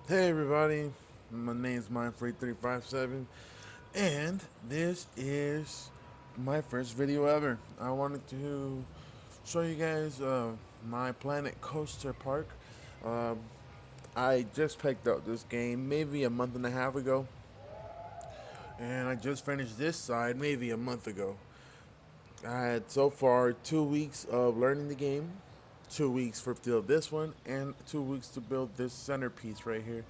Hey everybody, my name is Mindfreakia and this is my first video ever. I wanted to show you guys my Planet Coaster Park. Uh, I just picked up this game maybe a month and a half ago, and I just finished this side maybe a month ago. I had so far 2 weeks of learning the game, 2 weeks for build this one, and 2 weeks to build this centerpiece right here.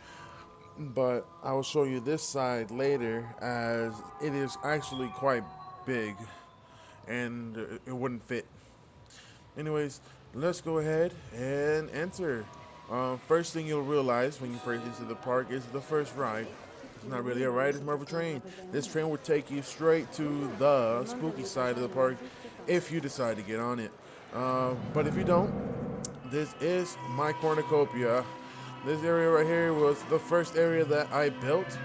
But I will show you this side later as it is actually quite big and it wouldn't fit. Anyways, let's go ahead and enter. First thing you'll realize when you first enter the park is the first ride. It's not really a ride, it's more of a train. This train will take you straight to the spooky side of the park if you decide to get on it. But if you don't, this is my cornucopia. This area right here was the first area that I built.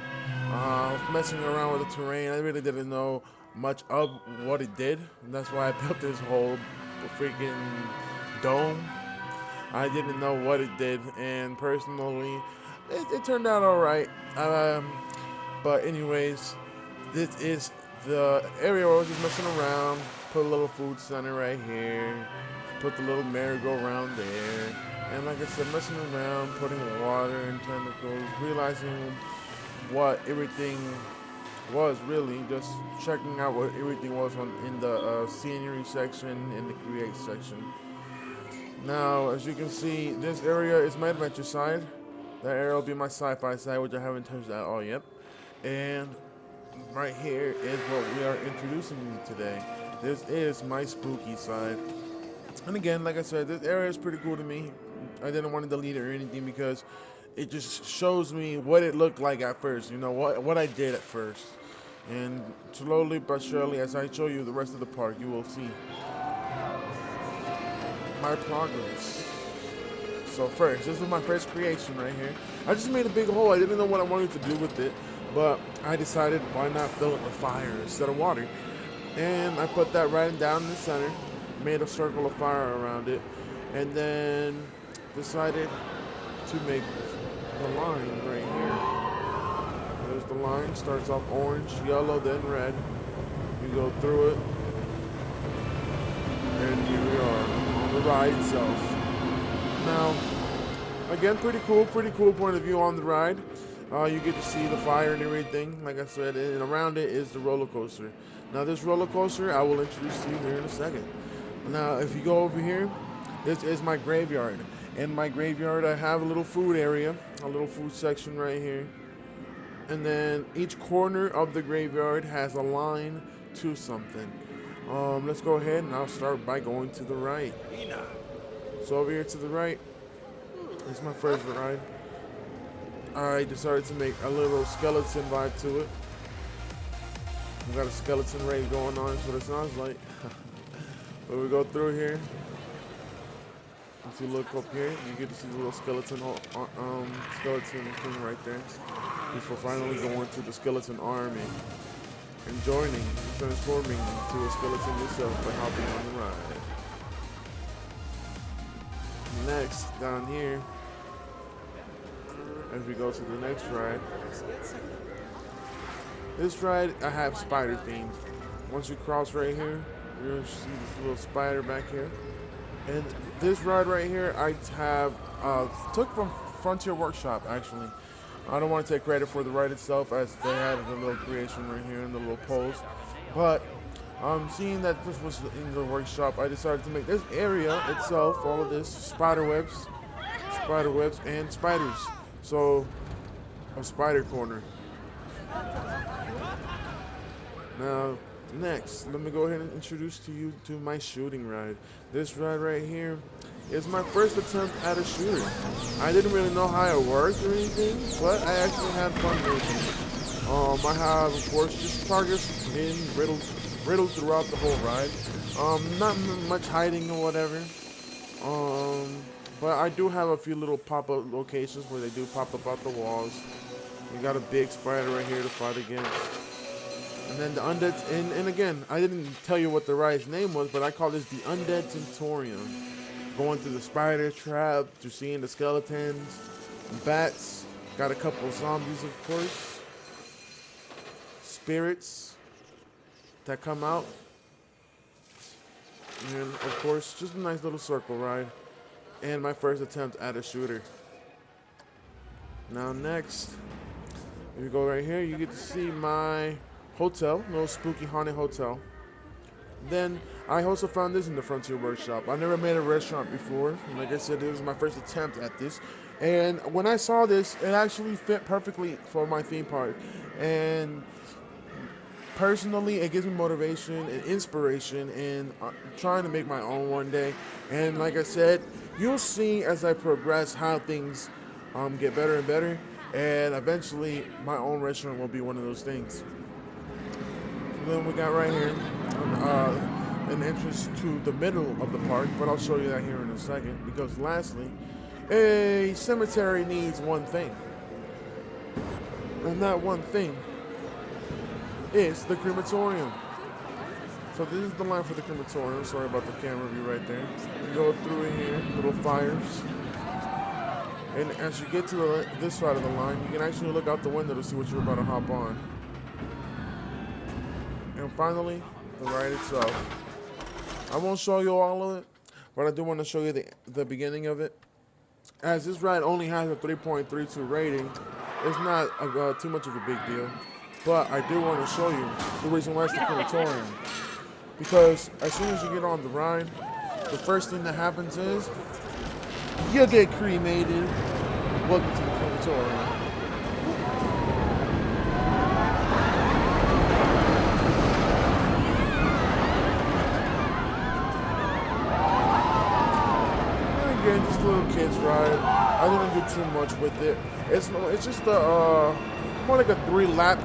Messing around with the terrain, I really didn't know much of what it did. And that's why I built this whole freaking dome. I didn't know what it did, and personally, it turned out all right. But anyways, this is the area where I was just messing around. Put a little food center right here. Put the little merry-go-round there. And like I said, messing around, putting water and tentacles, realizing what everything was really, just checking out what everything was in the scenery section and the create section. Now, as you can see, this area is my adventure side. That area will be my sci-fi side, which I haven't touched at all yet. And right here is what we are introducing you today. This is my spooky side. And again, like I said, this area is pretty cool to me. I didn't want to delete it or anything because it just shows me what it looked like at first. You know what I did at first, and slowly but surely, as I show you the rest of the park, you will see my progress. So first, this was my first creation right here. I just made a big hole. I didn't know what I wanted to do with it, but I decided why not fill it with fire instead of water. And I put that right down in the center, made a circle of fire around it, and then decided to make the line right here. There's the line, starts off orange, yellow, then red. You go through it, and here we are on the ride itself. Now, again, pretty cool point of view on the ride. You get to see the fire and everything, like I said, and around it is the roller coaster. Now, this roller coaster I will introduce to you here in a second. Now, if you go over here, this is my graveyard. In my graveyard, I have a little food area, a little food section right here. And then each corner of the graveyard has a line to something. Let's go ahead and I'll start by going to the right. So over here to the right is my first ride. I decided to make a little skeleton vibe to it. We got a skeleton raid going on, that's what it sounds like. But we go through here. If you look up here, you get to see the little skeleton thing right there. Before finally going to the skeleton army and joining, transforming into a skeleton yourself by hopping on the ride. Next, down here, as we go to the next ride, this ride I have spider themed. Once you cross right here, you'll see this little spider back here. And this ride right here, I have took from Frontier Workshop actually. I don't want to take credit for the ride itself as they had the little creation right here and the little pose, but seeing that this was in the workshop, I decided to make this area itself, all of this, spider webs, and spiders. So, a spider corner. Now, next, let me go ahead and introduce to you to my shooting ride. This ride right here is my first attempt at a shooter. I didn't really know how it worked or anything, but I actually had fun making it. I have, of course, just targets in riddled throughout the whole ride. Not much hiding or whatever. Um, but I do have a few little pop-up locations where they do pop up out the walls. We got a big spider right here to fight against. And then the undead, and again, I didn't tell you what the ride's name was, but I call this the Undead Tentorium. Going through the spider trap, to seeing the skeletons, bats, Got a couple zombies, of course, spirits that come out, and of course, just a nice little circle ride. And my first attempt at a shooter. Now next, if you go right here, you get to see my hotel, little spooky haunted hotel. Then I also found this in the Frontier Workshop. I never made a restaurant before. And like I said, this was my first attempt at this. And when I saw this, it actually fit perfectly for my theme park. And personally, it gives me motivation and inspiration in trying to make my own one day. And like I said, you'll see as I progress how things get better and better. And eventually, my own restaurant will be one of those things. So then we got right here an entrance to the middle of the park, but I'll show you that here in a second. Because lastly, a cemetery needs one thing, and that one thing is the crematorium. So this is the line for the crematorium. Sorry about the camera view right there. You go through in here, little fires. And as you get to this side of the line, you can actually look out the window to see what you're about to hop on. And finally, the ride itself. I won't show you all of it, but I do want to show you the beginning of it. As this ride only has a 3.32 rating, it's not too much of a big deal. But I do want to show you the reason why it's the crematorium. Because as soon as you get on the ride, the first thing that happens is you get cremated. Welcome to the crematorium. Again, just a little kids ride. I didn't do too much with it. It's just a more like a 3-lap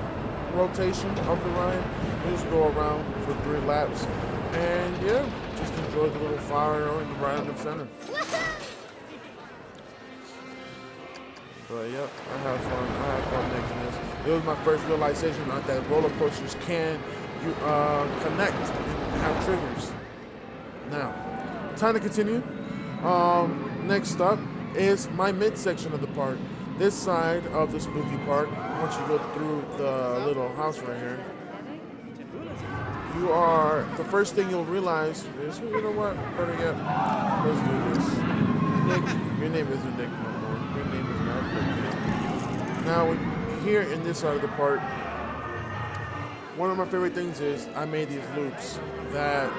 rotation of the ride. You just go around for 3 laps, and yeah, just enjoy the little fire and the ride in the center. But yep, I had fun. I had fun making this. It was my first realization that roller coasters can you connect and have triggers. Now, time to continue. Next up is my midsection of the park. This side of the spooky park, once you go through the little house right here, the first thing you'll realize is, you know what, better yet, let's do this. Nick, your name isn't Nick no more. Your name is now Nick. Now, here in this side of the park, one of my favorite things is I made these loops that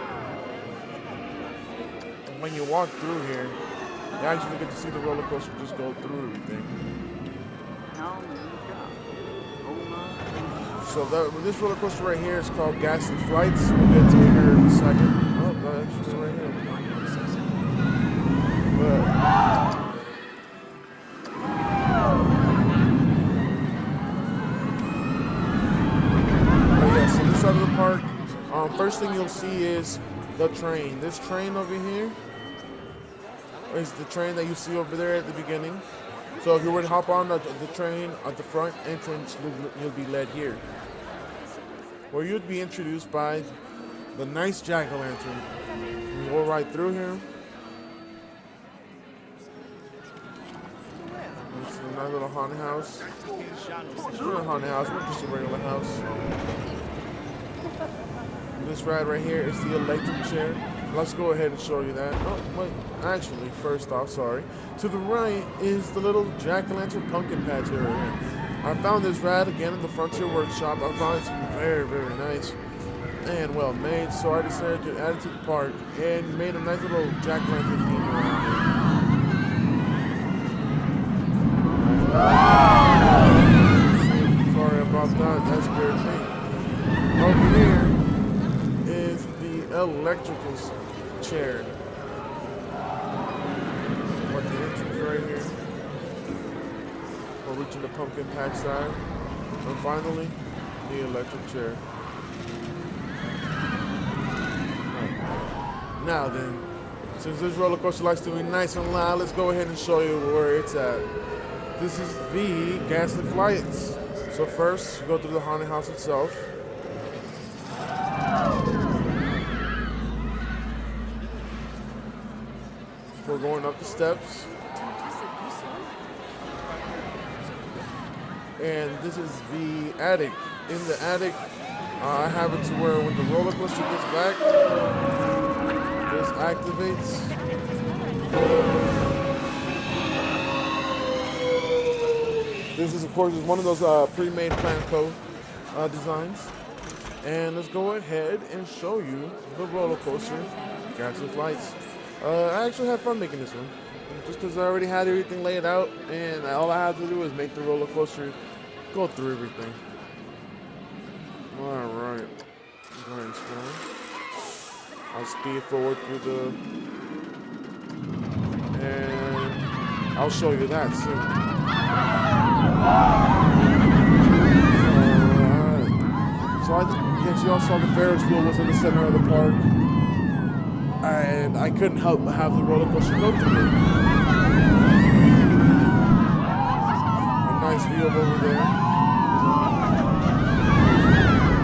when you walk through here, you actually get to see the roller coaster just go through everything. So this roller coaster right here is called Ghastly Flights. We'll get to it here in a second. Oh, that's just right here. But yeah, so this side of the park, first thing you'll see is the train. This train over here is the train that you see over there at the beginning. So if you were to hop on the train at the front entrance, you'll be led here, where you'd be introduced by the nice jack-o'-lantern. You go right through here. It's a nice little haunted house. It's not a haunted house, but just a regular house. This ride right here is the electric chair. Let's go ahead and show you that. Oh, wait. Actually, first off, sorry. To the right is the little jack-o'-lantern pumpkin patch area. I found this ride again in the Frontier Workshop. I found it to be very, very nice and well made, so I decided to add it to the park and made a nice little jack-o'-lantern theme around it. Sorry about that. That scared me. Over here is the electrical chair. What the entrance right here. We're reaching the pumpkin patch side. And finally, the electric chair. Right. Now then, since this roller coaster likes to be nice and loud, let's go ahead and show you where it's at. This is the Ghastly Flights. So first, you go through the haunted house itself. We're going up the steps. And this is the attic. In the attic, I have it to where when the roller coaster gets back, this activates. This is, of course, is one of those pre-made plan code designs. And let's go ahead and show you the roller coaster, Captain Flights. I actually had fun making this one, just because I already had everything laid out, and all I had to do is make the roller coaster go through everything. All right, go ahead and spin. I'll speed forward through and I'll show you that soon. So yes, you all saw the Ferris wheel was in the center of the park, and I couldn't help but have the roller coaster go through it. A nice view of over there.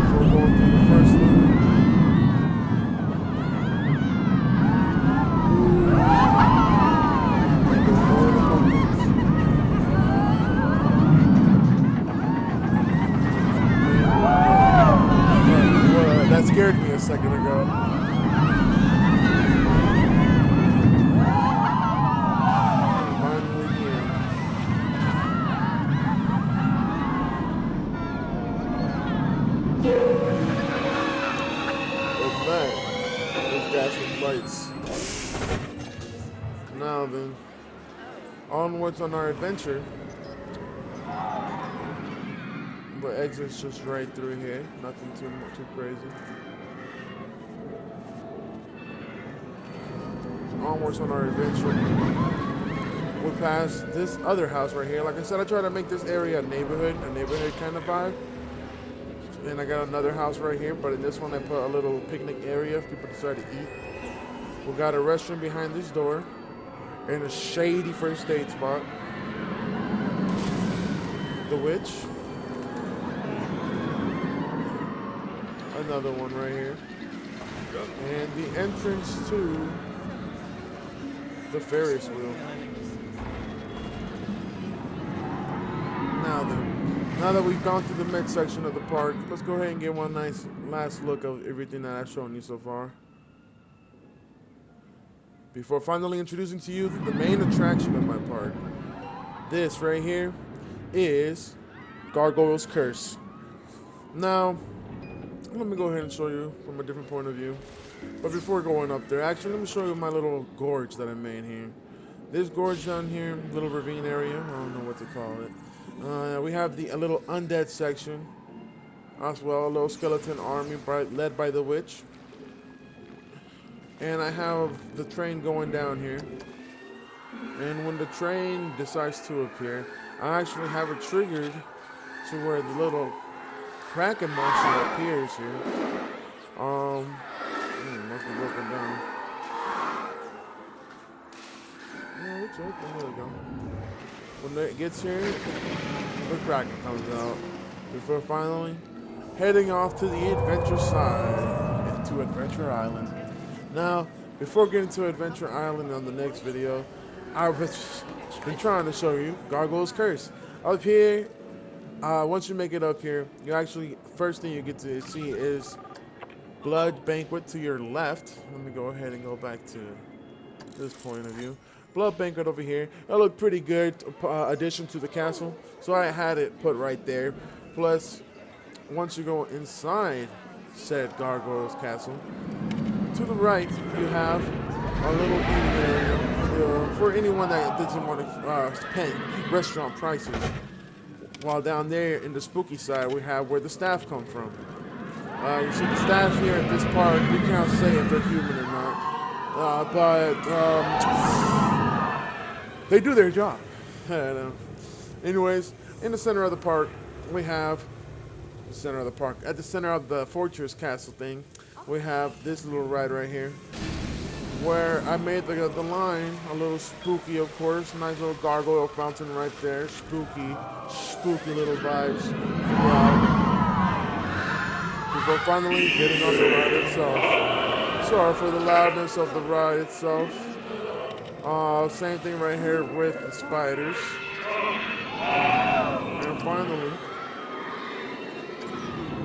So we're going through the first loop. There's more of the pumpkins. Well, that scared me a second ago. Finally here. With that, there's gas and lights. Now then, onwards on our adventure. But exit's just right through here. Nothing too crazy. Onwards on our adventure. We passed this other house right here. Like I said, I try to make this area a neighborhood kind of vibe. And I got another house right here, but in this one I put a little picnic area if people decide to eat. We got a restroom behind this door and a shady first aid spot. The witch. Another one right here. And the entrance to the Ferris wheel. Now then, now that we've gone through the midsection of the park, let's go ahead and get one nice last look of everything that I've shown you so far. Before finally introducing to you the main attraction of my park. This right here is Gargoyle's Curse. Now, let me go ahead and show you from a different point of view. But before going up there, actually, let me show you my little gorge that I made here. This gorge down here, little ravine area, I don't know what to call it. We have a little undead section, as well, a little skeleton army led by the witch. And I have the train going down here. And when the train decides to appear, I actually have it triggered to where the little Kraken monster appears here. Must be broken down. No, it's open. There we go. When it gets here, the Kraken comes out. Before finally heading off to the adventure side, to Adventure Island. Now, before getting to Adventure Island on the next video, I've been trying to show you Gargoyle's Curse. Up here, once you make it up here, you actually, first thing you get to see is Blood Banquet to your left. Let me go ahead and go back to this point of view. Blood Banquet over here. That looked pretty good addition to the castle, so I had it put right there. Plus, once you go inside said Gargoyle's Castle, to the right you have a little eating area for anyone that doesn't want to pay restaurant prices. While down there in the spooky side, we have where the staff come from. You see the staff here at this park, we can't say if they're human or not, but they do their job. Anyways, in the center of the park, we have the center of the park. At the center of the fortress castle thing, we have this little ride right here, where I made the line a little spooky, of course. Nice little gargoyle fountain right there. Spooky little vibes throughout. Before finally getting on the ride itself. Sorry for the loudness of the ride itself. Same thing right here with the spiders. And finally finally,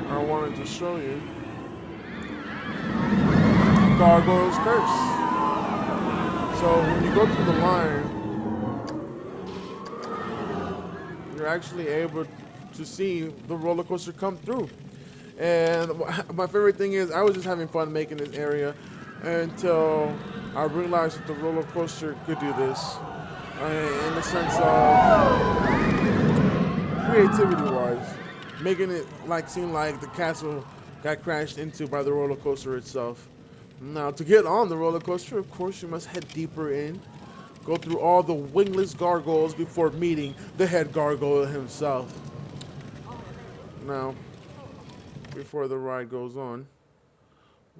I wanted to show you Gargoyle's Curse. So when you go through the line, you're actually able to see the roller coaster come through. And my favorite thing is I was just having fun making this area until I realized that the roller coaster could do this. In the sense of creativity wise, making it like seem like the castle got crashed into by the roller coaster itself. Now, to get on the roller coaster, of course, you must head deeper in, go through all the wingless gargoyles before meeting the head gargoyle himself. Now, before the ride goes on,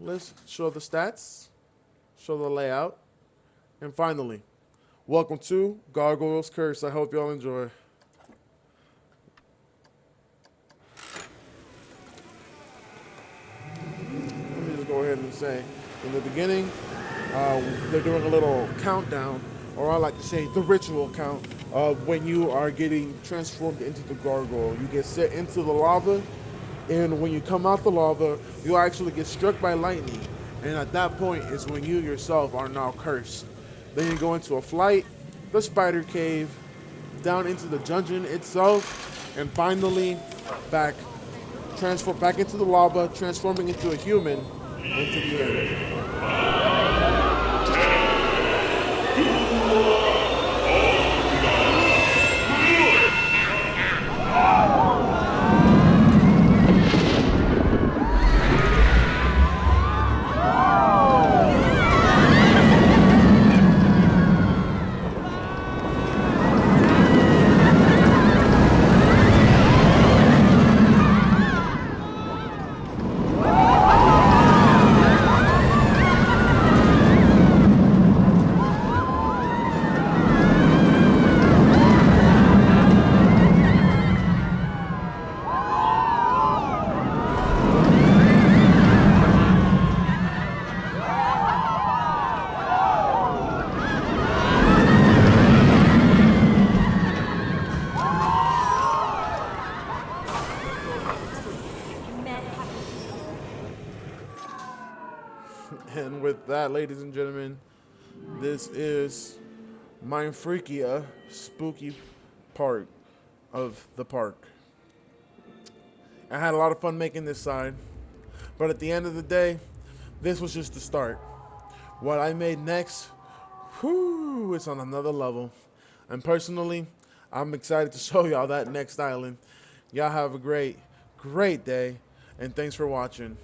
let's show the stats, show the layout, and finally, welcome to Gargoyle's Curse. I hope y'all enjoy. Let me just go ahead and say, in the beginning, they're doing a little countdown, or I like to say the ritual count of when you are getting transformed into the gargoyle. You get set into the lava, and when you come out the lava, you actually get struck by lightning. And at that point is when you yourself are now cursed. Then you go into a flight, the spider cave, down into the dungeon itself, and finally back transform back into the lava, transforming into a human into the end. And with that, ladies and gentlemen, this is Mindfreakia spooky part of the park. I had a lot of fun making this side, but at the end of the day, this was just the start. What I made next, whoo, it's on another level. And personally, I'm excited to show y'all that next island. Y'all have a great, great day, and thanks for watching.